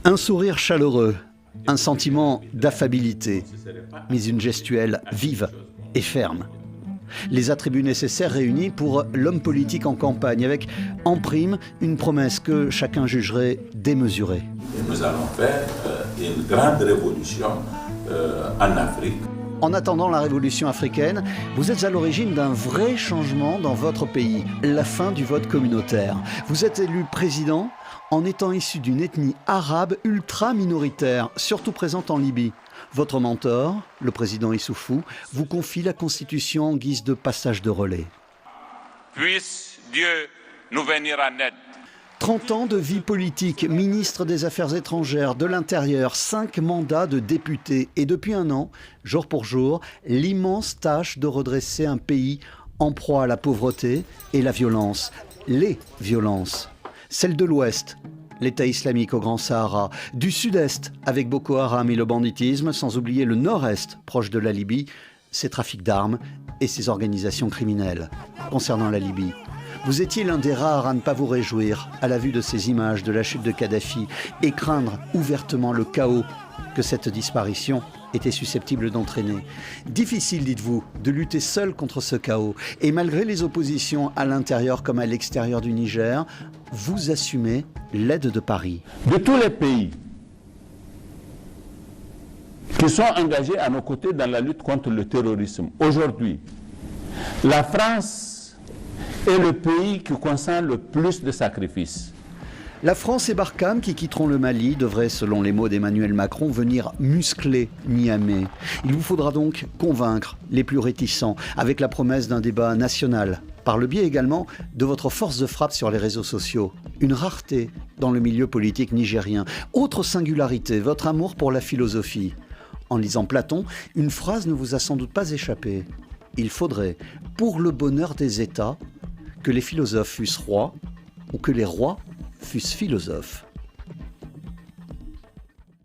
Un sourire chaleureux, un sentiment d'affabilité, mais une gestuelle vive et ferme. Les attributs nécessaires réunis pour l'homme politique en campagne, avec en prime une promesse que chacun jugerait démesurée. Nous allons faire une grande révolution en Afrique. En attendant la révolution africaine, vous êtes à l'origine d'un vrai changement dans votre pays, la fin du vote communautaire. Vous êtes élu président en étant issu d'une ethnie arabe ultra-minoritaire, surtout présente en Libye. Votre mentor, le président Issoufou, vous confie la Constitution en guise de passage de relais. Puisse Dieu nous venir en aide. 30 ans de vie politique, ministre des Affaires étrangères, de l'Intérieur, 5 mandats de député et depuis un an, jour pour jour, l'immense tâche de redresser un pays en proie à la pauvreté et la violence. Les violences. Celle de l'Ouest, l'État islamique au Grand Sahara, du Sud-Est avec Boko Haram et le banditisme, sans oublier le Nord-Est proche de la Libye, ses trafics d'armes et ses organisations criminelles. Concernant la Libye, vous étiez l'un des rares à ne pas vous réjouir à la vue de ces images de la chute de Kadhafi et craindre ouvertement le chaos que cette disparition était susceptible d'entraîner. Difficile, dites-vous, de lutter seul contre ce chaos. Et malgré les oppositions à l'intérieur comme à l'extérieur du Niger, vous assumez l'aide de Paris. De tous les pays qui sont engagés à nos côtés dans la lutte contre le terrorisme, aujourd'hui, la France est le pays qui consent le plus de sacrifices. La France et Barkhane, qui quitteront le Mali, devraient, selon les mots d'Emmanuel Macron, venir muscler Niamey. Il vous faudra donc convaincre les plus réticents, avec la promesse d'un débat national, par le biais également de votre force de frappe sur les réseaux sociaux. Une rareté dans le milieu politique nigérien. Autre singularité, votre amour pour la philosophie. En lisant Platon, une phrase ne vous a sans doute pas échappé. Il faudrait, pour le bonheur des États, que les philosophes fussent rois ou que les rois fussent philosophes.